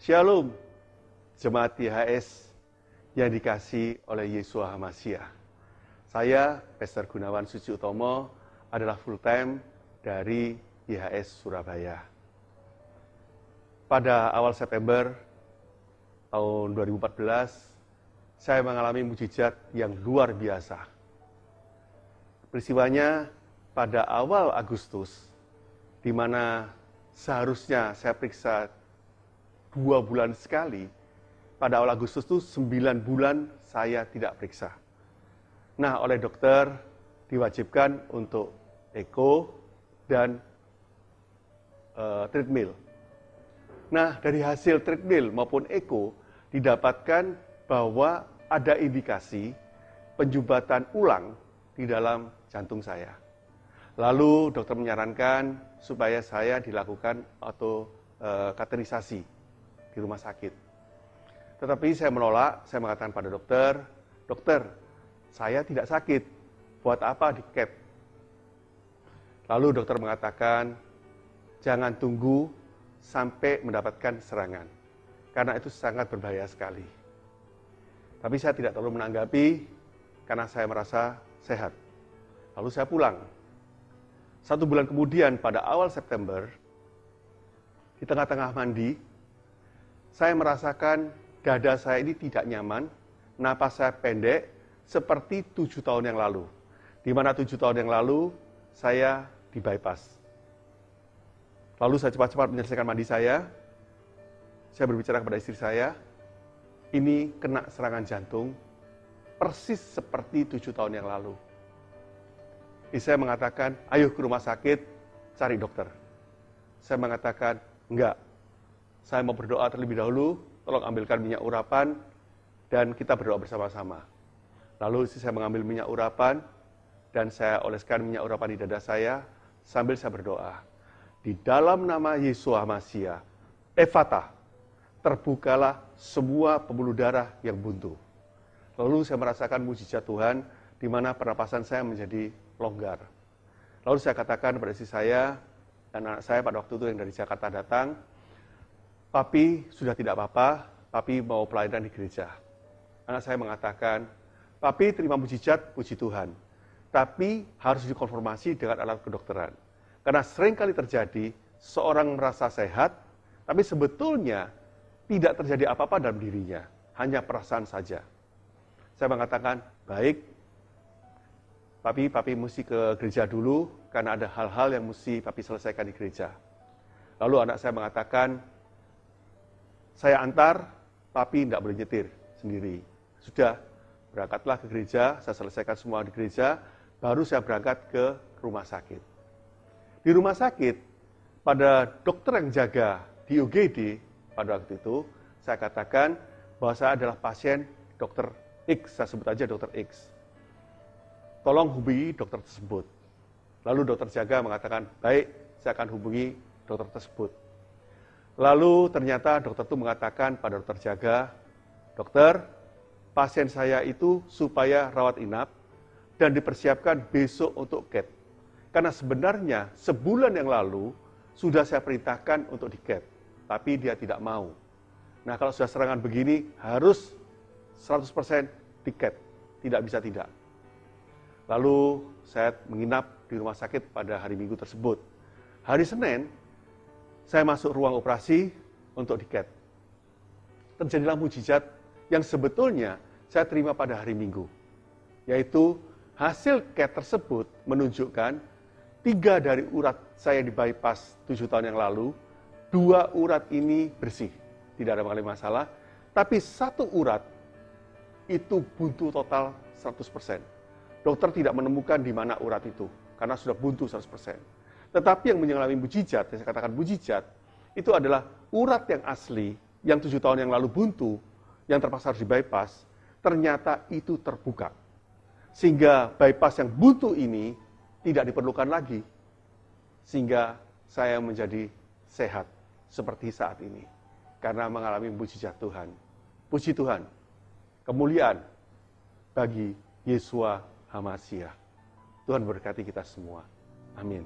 Shalom, jemaat YHS yang dikasihi oleh Yeshua HaMashiach. Saya, Pastor Gunawan Suci Utomo, adalah full time dari YHS Surabaya. Pada awal September tahun 2014, saya mengalami mukjizat yang luar biasa. Peristiwanya pada awal Agustus, di mana seharusnya saya periksa 2 bulan sekali, pada awal Agustus itu 9 bulan saya tidak periksa. Nah, oleh dokter diwajibkan untuk eko dan treadmill. Nah, dari hasil treadmill maupun eko didapatkan bahwa ada indikasi penjubatan ulang di dalam jantung saya. Lalu dokter menyarankan supaya saya dilakukan kateterisasi di rumah sakit. Tetapi saya menolak, saya mengatakan pada dokter, "Dokter, saya tidak sakit, buat apa di cap?" Lalu dokter mengatakan, "Jangan tunggu sampai mendapatkan serangan, karena itu sangat berbahaya sekali." Tapi saya tidak terlalu menanggapi, karena saya merasa sehat. Lalu saya pulang. 1 bulan kemudian pada awal September, di tengah-tengah mandi, saya merasakan dada saya ini tidak nyaman, napas saya pendek, seperti 7 tahun yang lalu. Di mana 7 tahun yang lalu, saya di bypass. Lalu saya cepat-cepat menyelesaikan mandi saya berbicara kepada istri saya, ini kena serangan jantung, persis seperti 7 tahun yang lalu. Istri saya mengatakan, "Ayo ke rumah sakit, cari dokter." Saya mengatakan, "Enggak. Saya mau berdoa terlebih dahulu, tolong ambilkan minyak urapan, dan kita berdoa bersama-sama." Lalu istri saya mengambil minyak urapan, dan saya oleskan minyak urapan di dada saya, sambil saya berdoa. Di dalam nama Yesus HaMashiach, Efatah, terbukalah semua pembuluh darah yang buntu. Lalu saya merasakan mujizat Tuhan, di mana pernapasan saya menjadi longgar. Lalu saya katakan kepada istri saya, dan anak saya pada waktu itu yang dari Jakarta datang, "Papi sudah tidak apa-apa, Papi mau pelayanan di gereja." Anak saya mengatakan, "Papi terima mujizat, puji Tuhan. Tapi harus dikonfirmasi dengan alat kedokteran. Karena sering kali terjadi, seorang merasa sehat, tapi sebetulnya tidak terjadi apa-apa dalam dirinya. Hanya perasaan saja." Saya mengatakan, "Baik, Papi mesti ke gereja dulu, karena ada hal-hal yang mesti Papi selesaikan di gereja." Lalu anak saya mengatakan, "Saya antar, Papi tidak boleh nyetir sendiri." Sudah, berangkatlah ke gereja, saya selesaikan semua di gereja, baru saya berangkat ke rumah sakit. Di rumah sakit, pada dokter yang jaga di UGD, pada waktu itu, saya katakan bahwa saya adalah pasien dokter X, saya sebut aja dokter X. Tolong hubungi dokter tersebut. Lalu dokter jaga mengatakan, "Baik, saya akan hubungi dokter tersebut." Lalu ternyata dokter itu mengatakan pada dokter jaga, "Dokter, pasien saya itu supaya rawat inap dan dipersiapkan besok untuk CAT. Karena sebenarnya sebulan yang lalu sudah saya perintahkan untuk di CAT, tapi dia tidak mau. Nah, kalau sudah serangan begini harus 100% di CAT, tidak bisa tidak." Lalu saya menginap di rumah sakit pada hari Minggu tersebut. Hari Senin, saya masuk ruang operasi untuk di CAT. Terjadilah mujizat yang sebetulnya saya terima pada hari Minggu. Yaitu hasil CAT tersebut menunjukkan 3 dari urat saya di bypass 7 tahun yang lalu, 2 urat ini bersih, tidak ada mengalami masalah. Tapi 1 urat itu buntu total 100%. Dokter tidak menemukan di mana urat itu, karena sudah buntu 100%. Tetapi yang mengalami mujizat, yang saya katakan mujizat, itu adalah urat yang asli, yang 7 tahun yang lalu buntu, yang terpaksa harus di bypass, ternyata itu terbuka. Sehingga bypass yang buntu ini tidak diperlukan lagi. Sehingga saya menjadi sehat seperti saat ini. Karena mengalami mujizat Tuhan. Puji Tuhan, kemuliaan bagi Yeshua HaMashiach. Tuhan berkati kita semua. Amin.